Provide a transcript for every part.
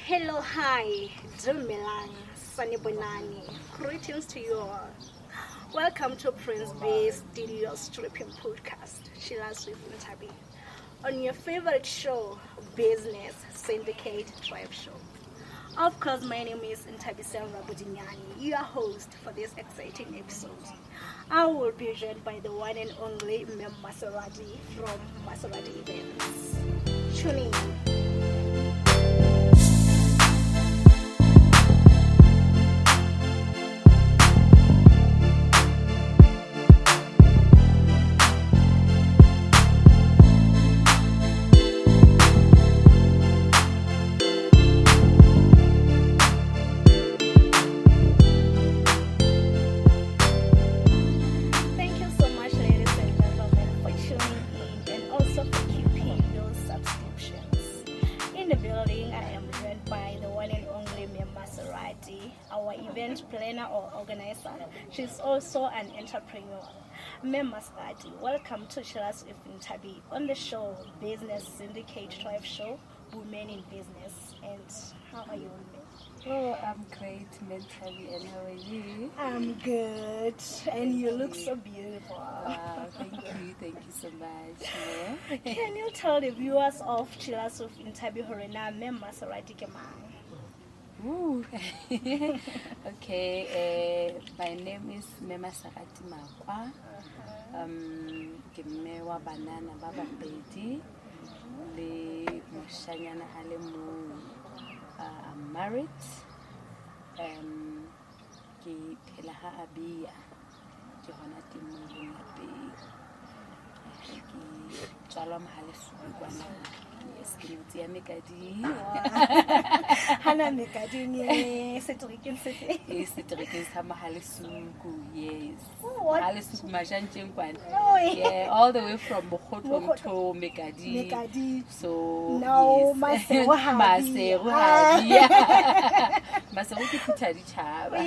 Hello, hi, Dumelang, Sanibonani. Greetings to you all. Welcome to Prince B Studio Stripping Podcast, Sheila Swift Ntabi, on your favorite show, Business Syndicate Drive Show. Of course, my name is Ntabi Selva Budinyani, your host for this exciting episode. I will be joined by the one and only Mem Maserati from Maserati Events. Tune in. Thank you so much, ladies and gentlemen, for tuning in and also for keeping those subscriptions. In the building, I am joined by the one and only Mem Maserati, our event planner or organizer. She's also an entrepreneur. Mem Maserati, welcome to Shilas with Ntabi on the show Business Syndicate Drive Show, Women in Business. And how are you, Mem? Oh, I'm great, mentally, and how are you? I'm good, and you look so beautiful. Wow, thank you so much. Yeah. Can you tell the viewers of Chilas of Ntabi Horena Mem Maserati Kemang? Ooh. Okay, my name is Mema Sakati Makwa. Ke mme wa banana ba babedi le moshanyana a le mong. I'm married. Ke phela ha Abia. Ke hona temong lapeng. Ke tswalwa Mahalesuku kwana. Yes, ke motse ya Mekadi. Hana Mekadini Setrikin City. Seterekeng sa Mahalesuku, yes. Oh, what? Mahalesuku Majanjeng kwana. Oh, Yeah, all the way from Bokotong to Mekadi. Mekadi. So No, yes. Masego Habi. Masego Habi. Masego ke phutha ditjhaba.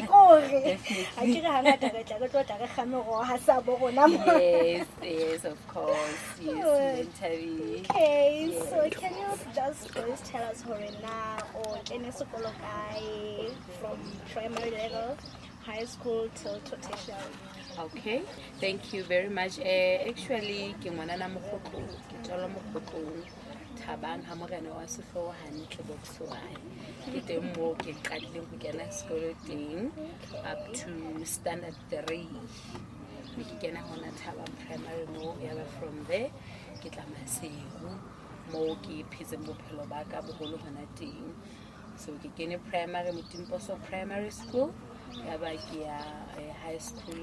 Definitely. Yes, of course. Yes, Good. mentally. Okay, Yes. so can you just please tell us Horena or any school guy from primary level, high school till tertiary? Okay, thank you very much. Actually, ke ngwanana Mokgotlong, ke tswalwa Mokgotlong, Thabang ha morena wa Sehloho hantle Bokswayo. Ke teng moo ke qadileng ho kena sekolo teng up to standard 3. Ke kena hona Thabang primary moo, yaba from there ke tla Masego moo ke phetseng bophelo ba ka boholo hona teng. So ke kene primary Motimposo Primary School, yaba ke ya high school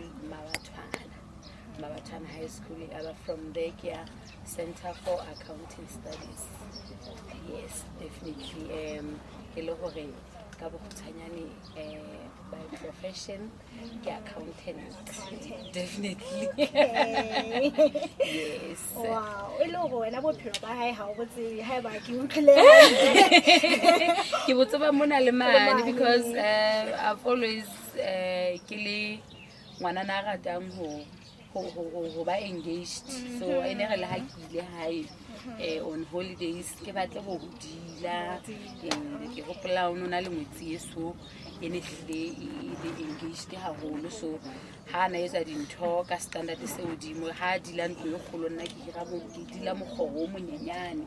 Mabatwana High School, yaba from there ke ya Center for Accounting Studies. Yes, definitely. Ke le hore ka bokgutshwanyane by profession ke accountant. Definitely. Okay. Yes. Wow. E le hore wena bophelo ba hae ha o botsebe ha eba ke utlwile. Ke botse ba mona le mane because I've always ke le ngwanana a ratang ho ba engaged. So ene re le ha ke ile hae on holidays ke batle go dila ke gopola o nona le ngwetsi eso ene le engaged haholo. So ha na etsa dintho ka standard se hodimo ha dila ntlo e kgolo nna ke dila mokgoro o monyenyane.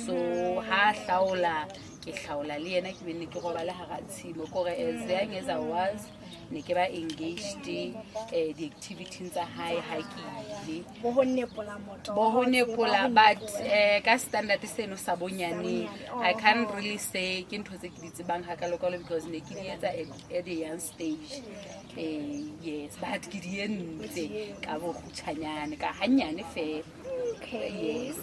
So ha hlaola ke hlaola le yena ke benne ke robala ha ratshimo kore as young as I was ne ke ba engaged di-activities tsa hae ha ke ile Bo ho nepola moto. bo ho nepola but ka standard seno sa bonyane I can't really say ke ntho tse ke di tsebang hakalo because ne ke di etsa at a young stage. Yes, but ke di entse ka bo khutshanyane ka hanyane fe. Okay. Yes.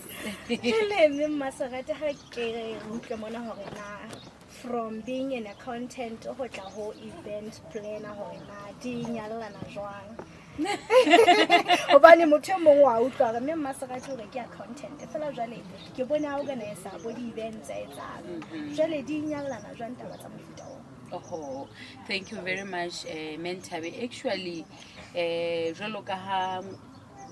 Hele Mem Maserati ha ke utlwe mona hore na from being an accountant ho tla ho event planner hore na di nyallana jwang. Hobane motho e mong wa utlwa re Mem Maserati hore ke accountant fela jwale ke bona organizer bo di events tsa etsang jwale di nyallana jwang taba tsa mofuta o. Oh, thank you very much, Mentabi. Actually, jwalo ka ha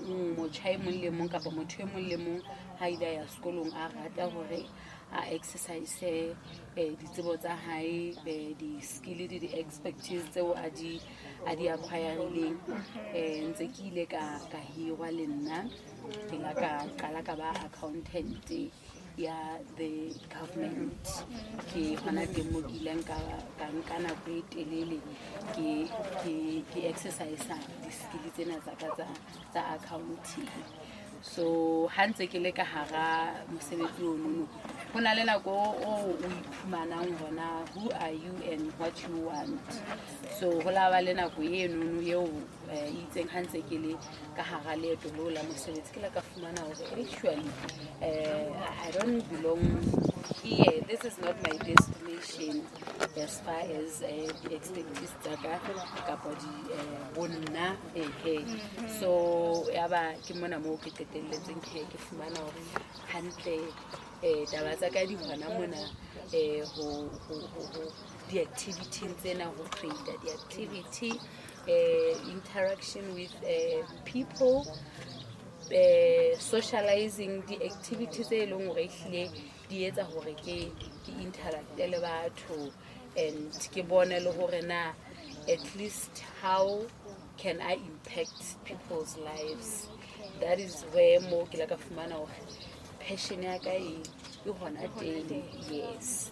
motjha e mong le mong kapa motho e mong le mong ha ida ya sekolong a rata hore a exercise ditsebo tsa hae di-skill le di-expertise tseo a di acquireileng. Ntse ke ile ka hirwa le nna ke la ka qala ka ba accountant ya the government. Ke hona teng mo ke ileng ka nka nako e telele ke exercise di-skill tsena tsa accounting. So ha ntse ke le ka hara mosebetsi ono ho na le nako o iphumanang hona who are you and what you want. So ho la ba le nako eno eo itseng ha ntse ke le ka hara leeto leo la mosebetsi ke la ka fumana hore actually I don't belong here. This is not my destination as far as the expertise tsaka kapa di bonna so yaba ke mona mo ke qetelletseng ke fumana hore hantle taba tsa ka di hona mona ho di-activity tsena ho create di-activity interaction with people, socializing di-activities tse leng hore ehlile di etsa hore ke interact le batho and ke bone le hore na at least how can I impact people's lives. That is where mo ke la ka fumana hore passion ya ka e hona teng. Yes.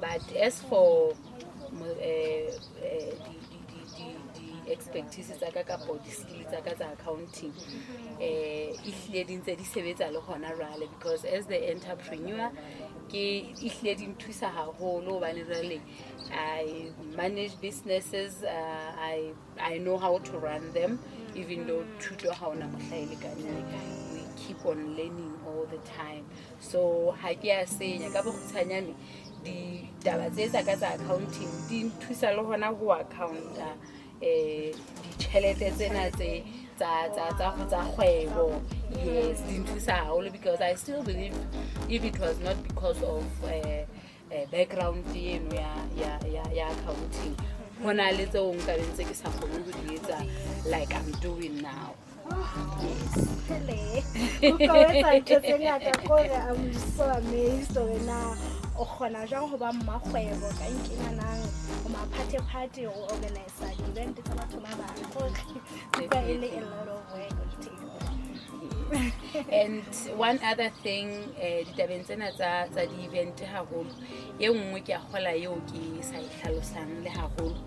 But as for the expertise tsa ka kapa di-skill tsa ka tsa accounting ehlile di ntse di sebetsa le hona jwale because as the entrepreneur ke ehlile di nthusa haholo hobane jwale I manage businesses, I know how to run them even though thuto ha ona mohla e lekaneng. We keep on learning all the time. So ha ke a senya ka bokgutshwanyane ditaba tse tsa ka tsa accounting di nthusa le hona ho accounta ditjhelete tsena tse tsa kgwebo. Yes, di nthusa haholo because I still believe if it was not because of background eno ya accounting hona le tseo nka bentse ke sa kgone ho di etsa like I'm doing now. Yes. I'm so amazed wena o khona jang ho ba mmakgwebo ka nkinyanang o maphathephathe o organize di-event tsa batho ba bang go ile a lot of work on take. And one other thing ditabeng tsena tsa di-event haholo e nngwe ke a kgola eo ke sa ihlalosang le haholo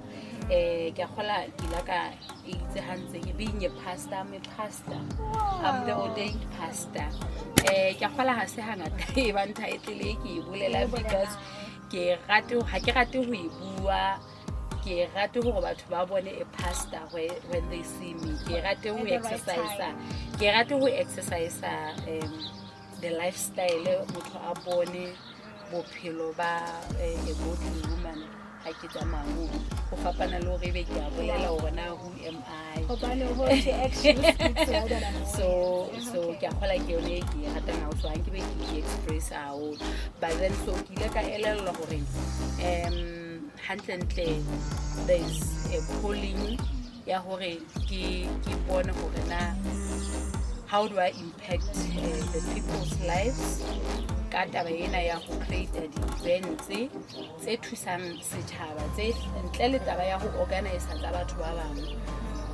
ke a kgola ke la ka itse hantse ke being a pastor. I'm the ordained pastor. Ke a kgola ha se hangata e ba nthaetle ke e bolela because ha ke rate ho e bua. Ke rate hore batho ba bone a pastor when they see me. Ke rate ho exercise the lifestyle motho a bone bophelo ba a godly woman ha ke tsamaya mo go fapana le hore be ke a bolela hore na who am I. So ke a kgola ke yone ke ratang ha o so ke be ke express haholo but then so ke ile ka elellwa hore hantle there is a calling ya hore ke bone hore na how do I impact the people's lives ka taba ena ya ho create di-events tse thusang setjhaba tse ntle le taba ya ho organize tsa batho ba bang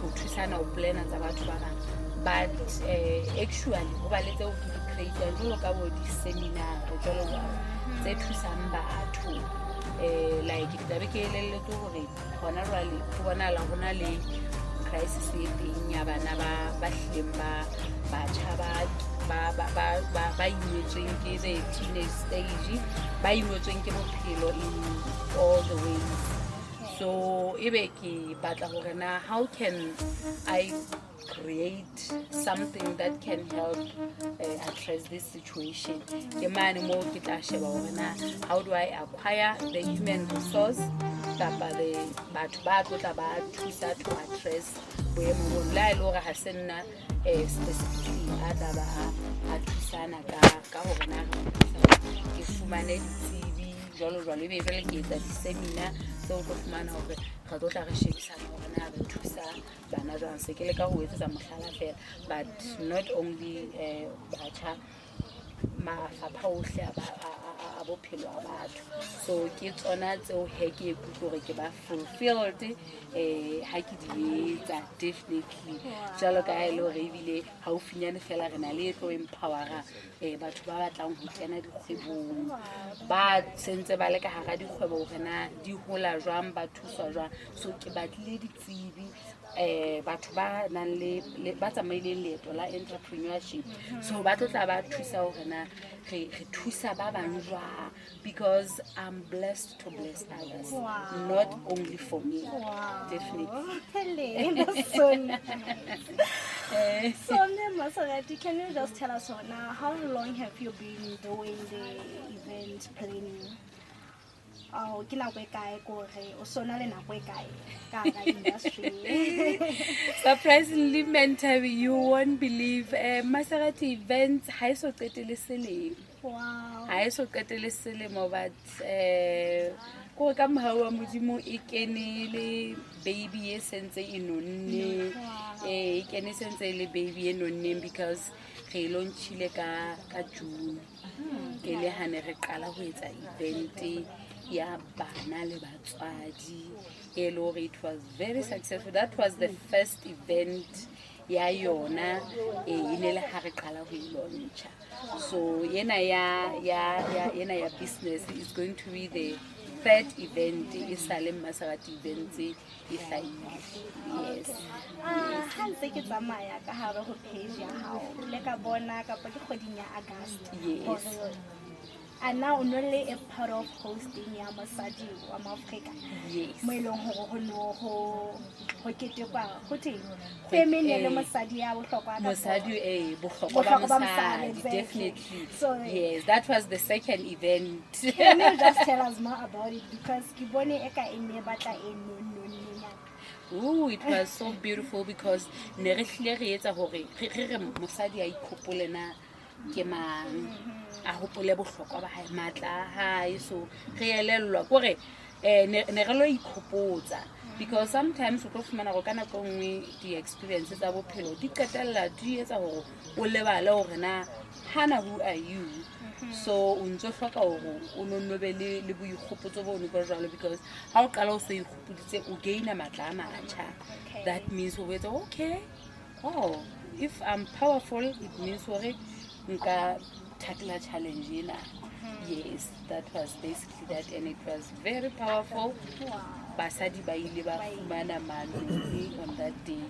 ho thusana ho plana tsa batho ba bang but actually ho ba le tseo ke di-create jwalo ka bo di-seminar jwalo tse thusang batho like tlabe ke elelletse hore hona jwale ho bonahala ho na le crisis e teng ya bana ba hlileng batjha ba imetsweng ke the teenage stage ba imetsweng ke bophelo in all the ways. So ebe ke batla hore na how can I create something that can help address this situation. Ke mane mo ke tla sheba hore na how do I acquire the human resource kapa the batho ba tla ba thusa to address boemo bo la ile hore ha se nna specifically a thusana ka hore na ke fumane ditsebi jwalo ebe jwale ke etsa di-seminar tseo tlo fumana hore re tlo tla re shebisana hore na re thusa bana jwang se ke le ka ho etsetsa mohlala fela but not only batjha mafapha ohle a bophelo a batho. So ke tsona tseo he ke ikutlwa gore ke ba fulfilled ha ke di etsa definitely. Jalo ka e le gore ebile haufinyane fela re na le e tlo empowera batho ba batlang ho kena dikgwebong, ba sentse ba le ka hara dikgwebo gore na di hola jwang, ba thuswa jwang. So ke batlile ditsebi batho ba nang le ba tsamaileng leeto la entrepreneurship, so ba tlotla ba thusa hore na re thusa ba bang jwang, because I'm blessed to bless others. Not only for me. Definitely. That's so nice. So Masarati, can you just tell us now, how long have you been doing the event planning? Oh, ke nako e kae gore o sona le nako e kae ka ga industry? Surprisingly, Mentabi, you won't believe, Masarati events ha so qetele selemo. Wow. Ha so qetele selemo, but ko ka mohawa modimo e kenele baby e sentse e nonne, e kene sentse le baby e nonne, because re launchile ka June. Ke le hane re qala ho etsa event ya bana le batswadi. It was very successful. That was the first event ya yona inele ha re qala ho launcha. So yena ya business is going to be the third event Salem Masarati events yes. Ha ntse ke tsamaya ka hare ho page ya hao le ka bona ka pa ke kgoding ya August. Yes. And now only a part of hosting ya Masadi wa Africa. Yes. Mo elong ho ketekwa ho teng feminine le mosadi ya bohlokwa ka mosadi bohlokwa ba mosadi, definitely. So yes, that was the second event. Can you just tell us more about it, because ke bone e ka ene batla e nonne. Oh, it was so beautiful, because ne re hlile re etsa hore re mosadi a ikhopole na ke mang, a hopole bohlokwa ba hae, matla hae. So re elellwa kore ne re lo ikhopotsa, because sometimes o tlo fumana go kana go nngwe di experiences tsa bophelo di qetella di etsa hore o lebale hore na hana, who are you? So o ntse hloka hore o nonnobe le boikgopotso bo no go jalo, because ha o qala o so ikgopoditse o gaina matla a matjha. That means o wetsa okay, oh, if I'm powerful, it means hore nka tackle challenge ena. Yes, that was basically that, and it was very powerful. Basadi ba ile ba fumana manoni on that day.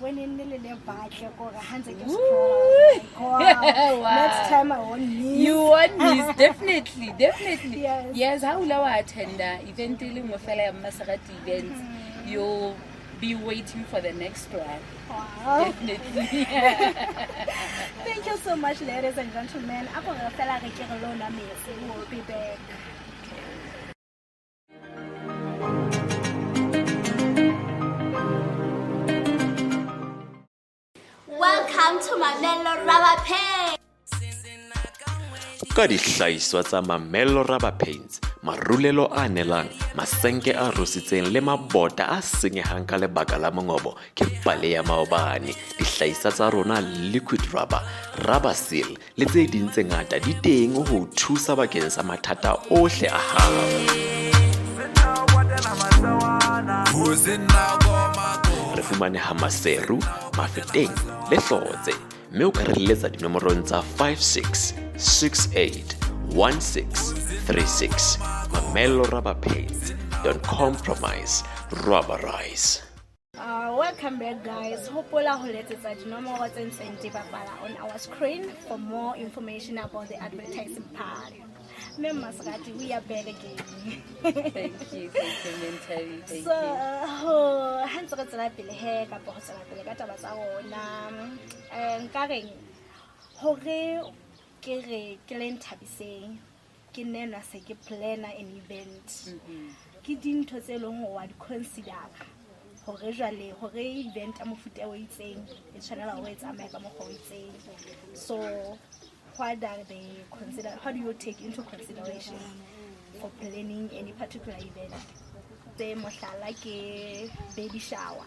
When in the little batle go hands against next time I won't miss. You won't miss, definitely. Yes. Yes, how will I attend event dealing with fellow Masarati events? You'll be waiting for the next one. Wow. Definitely. Thank you so much, ladies and gentlemen. We'll be back. Welcome to Mamello Rubber Paints. Ka dihlahiswa tsa Mamello Rubber Paints, marulelo a nelang, masenke a rositseng le mabota a senyehang ka lebaka la mongobo ke pale ya maobane. Dihlahiswa tsa rona liquid rubber, rubber seal le tse ding tse ngata di teng ho thusa bakeng sa mathata ohle a hao. Re fumaneha Maseru, Mafeteng le Hlotse, mme o ka re letsa dinomorong tsa 56 68 1636. Mamello Rubber Paints, don't compromise, rubberize. Welcome back, guys. Hopefully on our screen for more information about the advertising part. Masarati, we are back again. Thank you, Mentari. Thank So, you. hands go tsela pele he ka go tsela pele ka taba tsa rona. Nkareng hore ke re ke le nthabiseng ke nena se ke planner an event. Ke dintho tse leng ho wa di consider hore jwale hore event a mofuta o itseng e tshwanela ho etsa maaka mo go itseng. So what are they consider? How do you take into consideration for planning any particular event? tse mohlala ke baby shower.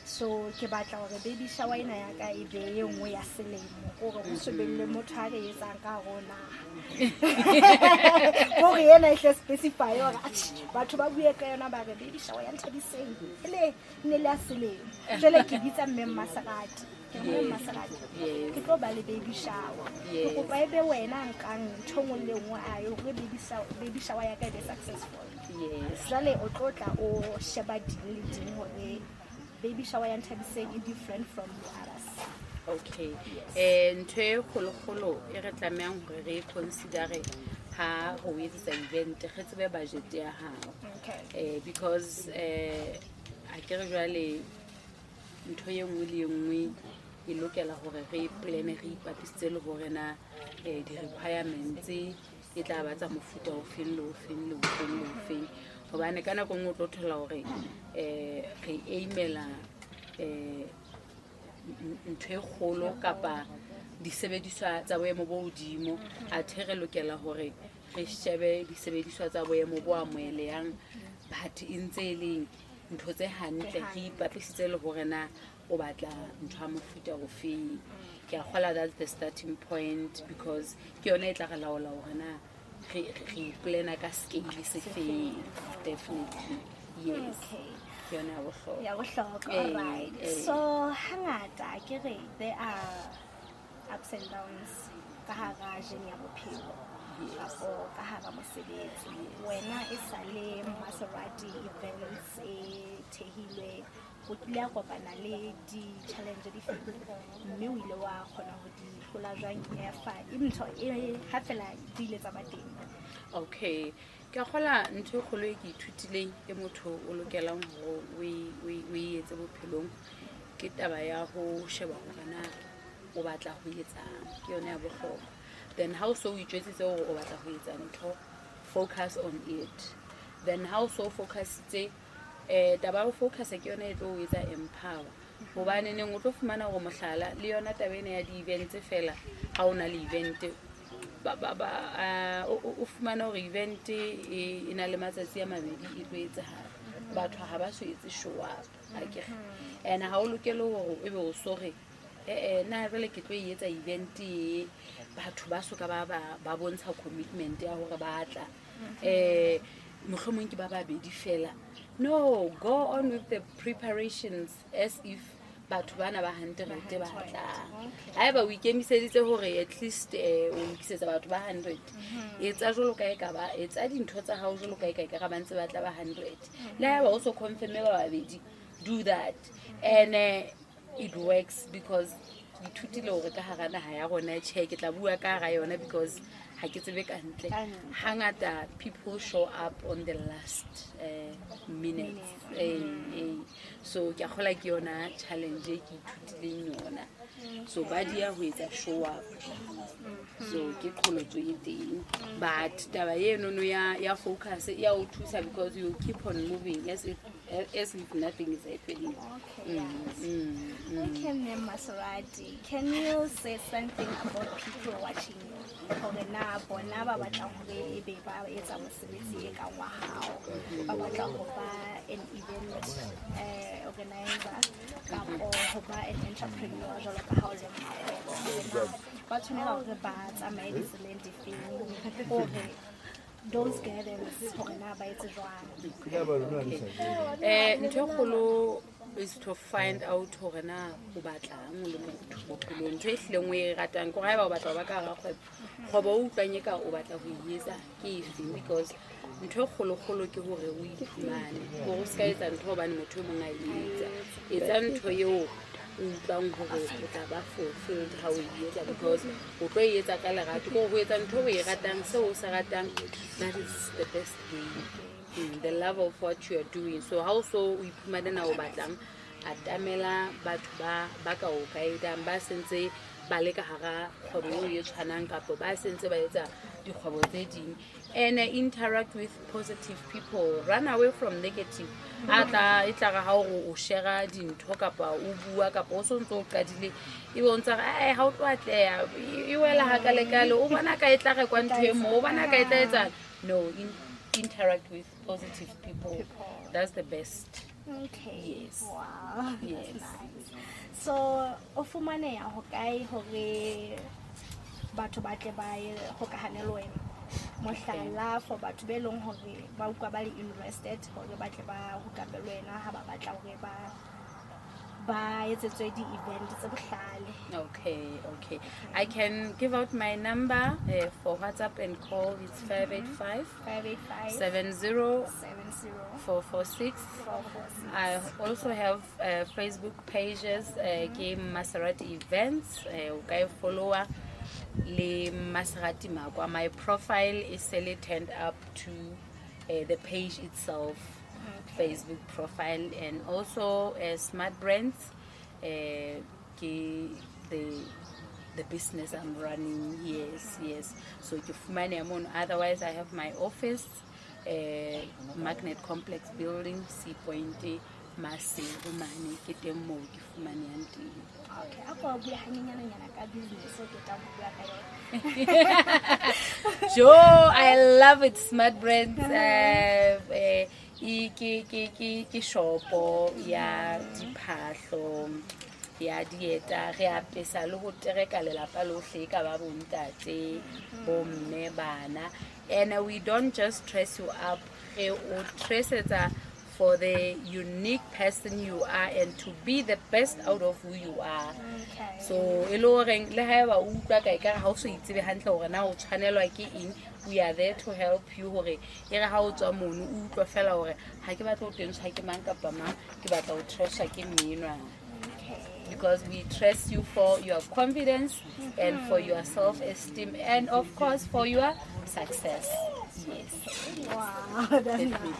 So ke batla hore baby shower ena ya ka e be e nngwe ya selemo gore o shebelle motho a re etsang ka rona. Gore yena e hle specify hore batho ba bue ka yona ba re baby shower ya Nthabiseng ele ne le ya selemo. Jwale ke bitsa mme Masarati. Ke tlo ba le baby shower. Ke kopa ebe wena nkang ntho le nngwe ayo gore baby shower ya ka e be successful. Yes. Jwale o tlo tla o sheba ding le ding hore baby shower ya Nthabiseng is different from the others. Okay. Ntho e kgolo e re tlamehang hore re consider ha ho etsa event re tsebe budget ya hao. Okay. Because a ke re jwale ntho ye nngwe le nngwe e lokela hore re plan re ipapisitse le hore na di requirements e tla batsa mofuta o feng le o feng le o feng le o feng hobane ka nako nngwe o tlo thola hore re aimela ntho e kgolo kapa disebediswa tsa boemo bo hodimo a the re lokela hore re shebe disebediswa tsa boemo bo amoelehang but e ntse e leng ntho tse hantle re ipapisitse le hore na o batla ntho ya mofuta o feng. Ke a kgola that's the starting point because ke yona e tla re laola hore na re plana ka scale se feng. Definitely yes. Ke yona ya bohlokwa. All right. So hangata ke re there are ups and downs ka hara jeni ya bophelo. Kapo ka hara mosebetsi wena e sale Maserati events e thehilwe go tla kopana le di challenge di feng mme o ile wa khona ho di hlola jwang efa ntho e ha fela di ile tsa ba teng. Okay, ke a kgola ntho e kgolo e ke ithutileng e motho o lokelang hore o etse bophelong ke taba ya ho sheba hore na o batla ho etsang ke yona ya bohlokwa. Then how so we just say o batla ho etsa ntho focus on it. Then how so focus tse taba o focus ke yona e tlo o etsa empower hobane ne o tlo fumana go mohlala le yona taba ena ya di events fela ha ona le event o fumana hore event e na le matsatsi a mabedi e tlo etsahala batho ha ba so etse show up akere and ha o lokela hore ebe o sore na re le ke tlo etsa event batho ba soka ba bontsha commitment ya hore ba tla mohlomong ke ba babedi fela. No, go on with the preparations as if batho bana ba 100 ba tla ha ba o ikemiseditse hore at least o ikisetsa batho ba 100 etsa jolo ka eka ba etsa dintho tsa hao jolo ka eka ka ba ntse ba tla ba 100 le ha ba also confirm ba babedi do that and it works because ithutile hore ka hara naha ya rona che ke tla bua ka ga yona because ha ke tsebe ka ntle hangata people show up on the last minutes so ke kgola ke yona challenge e ke ithutileng yona so ba dia ho etsa show up so ke qholotso e teng but taba eno no ya focus ya o thusa because you keep on moving as if nothing is happening. Okay, Mme Maserati, can you say something about people watching you? Hore na bona ba batla hore e be ba etsa mosebetsi e ka wa hao ba batla ho ba an event organizer kapo ho ba an entrepreneur jalo ka ha o le mmakgwebo ba tshwanela hore ba tsamaye ditseleng difeng hore those gatherings hore na ba etse jwang. Ntho kgolo is to find out hore na o batlang le motho bophelong ntho e hlileng o e ratang go ga ba o batla ba ka ga kgwebo o utlwanye ka o batla go etsa ke efeng because ntho kgolo ke hore o iphumane go ska etsa ntho hobane motho o mong a etsa ntho eo o utlwang hore o tla ba fulfilled how o etsa because o tlo etsa ka lerato go etsa ntho o e ratang seo o sa ratang that is the best way. The love of what you are doing. So how so we iphumana o batlang atamela batho ba ka o kaidang ba sentse ba le ka hara kgwebo e tshwanang kapo ba sentse ba etsa dikgwebo tse ding and interact with positive people, run away from negative. Atla e tla ga ha o share dintho kapa o bua kapa o sontse o qadile e bontsha ha o tlo atleya e wela ha ka le o bona ka e tla re kwa ntwe mo o bona ka e tla etsa no, interact with positive people. That's the best. Okay. Yes. Wow. Yes. That's nice. So, o fumaneha ho kae hore batho ba tle ba hokahane le wena? Mohlala for batho be leng hore ba utlwa ba le interested hore ba tle ba hokabe le wena ha ba batla hore ba etsetswe di-event tse bohlale. Okay. I can give out my number for WhatsApp and call. It's 585 585 70 70 446. 446. I also have Facebook pages, Game Maserati Events. Okay, follower Le Maserati Magwa. My profile is still turned up to the page itself, Facebook profile, and also Smart Brands, the business I'm running. Yes. So you find me. Otherwise, I have my office, Magnet Complex Building, C Point, Massive Money, get them more. Okay, ako bua hanyenyana ka business o ke tla bua ka yona. Joe, I love it. Smart Brands. Ke shopo ya diphahlo ya dieta re apesa le go tereka lelapa lohle ka ba bontate bomme bana, and we don't just dress you up, re o dressetsa for the unique person you are and to be the best out of who you are. Okay. So e lo reng le ha ba utlwa ka ikare ha o so itsebe hantle hore na o tshwanelwa ke eng, we are there to help you hore e re ha o tswa mono o utlwa fela hore ha ke batla o tentsha ke mang kapa mang, ke batla o treasure ke mminwa. Because we trust you for your confidence and for your self-esteem and of course for your success. Yes. Wow, that's nice.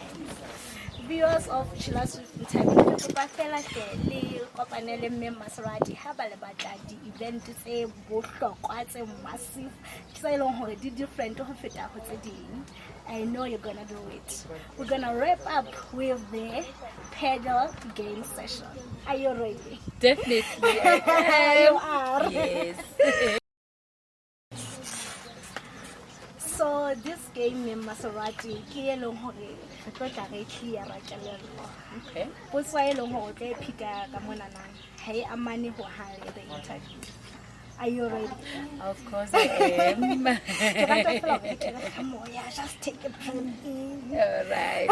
Viewers of Chilas with Ntabi, ke kopa fela le kopane le Mme Maserati ha ba le batla di-event tse bohlokwa tse massive tse eleng hore di different ho feta ho tse ding. I know you're gonna do it. We're gonna wrap up with the pedal game session. Are you ready? Definitely. You are. Yes. So this game in Maserati, ke eleng hore re tlo tla re clear ra kelello. Okay. Potso e leng hore o tlo e phika ka mona nang ha e amane ho hale the interview. Are you ready? Of course I am. Ke rata fela hore ke re come on, yeah, just take a pen. All right.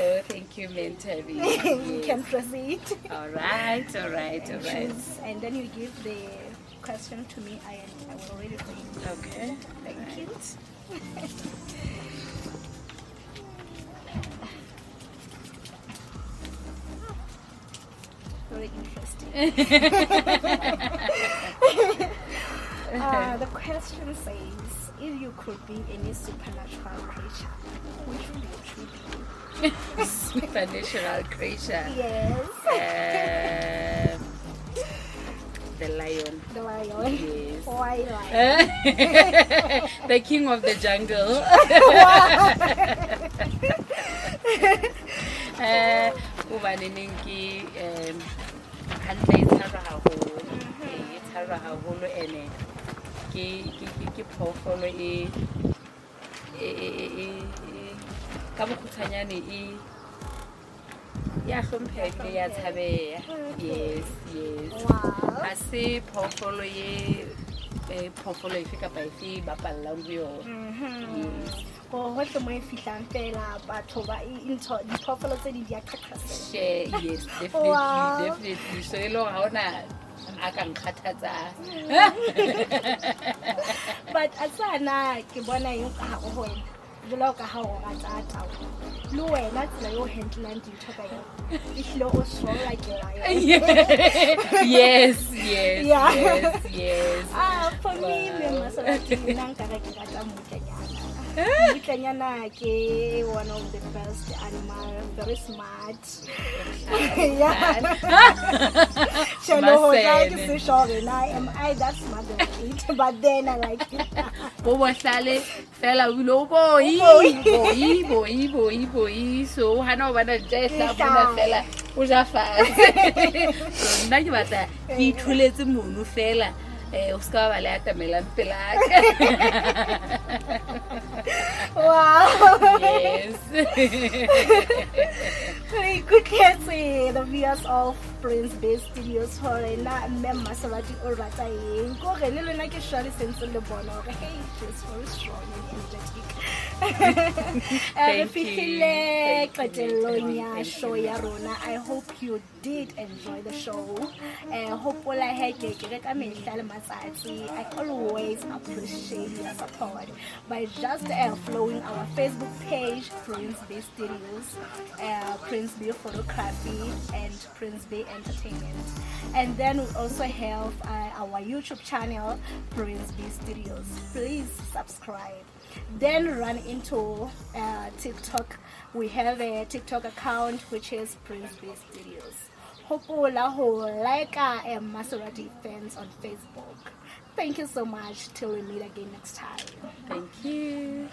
Oh, thank you, Mentabi. You can proceed. All right. Choose, and then you give the question to me and I will read it for you. Okay. Thank you. Very interesting. The question says, if you could be any supernatural creature, which would you be? Supernatural creature. Yes. The lion. The lion. Yes. Why lion? The king of the jungle. Ubaneneng ke hantle e tshwarwa haholo ene ke phoofolo e ka bokgutshwanyane ya hlompheha ebile ya tshabeha. Yes. Wow. Ha se phoofolo phoofolo efe kapa efe bapallang ho yona. Go hohle mo e fihlang fela batho ba into diphoofolo tse di a qhaqhasela. Yes, Wow. definitely. So e lo ha ona a ka nkgathatsa. But asana ke bona eng ka ha ho wena jalo ka ha o rata tao le wena tsela yo handlang dintho ka yona e hlile o sola ke la yona. Yes. For me Mme Maserati nna nka re ke rata mmutlanyana. Mmutlanyana ke one of the best animal, very smart. Am I that smart than it? But then I like it. Bo bohlale fela o ile o boi so hana o bana tjela bona fela o ja fatshe. So nna ke batla ke ithuletse mono fela o ska ba le atamelang pelaka. Wow. Yes. Very quickly, the viewers of Prince Bay Studios hore na mme Maserati o rata eng go re le lona ke share sense le bona hore hey she's very strong and energetic. Thank you. Fihlile Thank you. qetellong ya Thank show ya rona. I hope you did enjoy the show. Hopola he ke re ka mehla le matsatsi. I always appreciate your support by just following our Facebook page, Prince Bay Studios, Prince Bay Photography, and Prince Bay Entertainment. And then we also have our YouTube channel, Prince Bay Studios. Please subscribe. Then run into TikTok. We have a TikTok account which is Prince Bay Studios. Hopola ho like Maserati fans on Facebook. Thank you so much. Till we meet again next time. Thank you.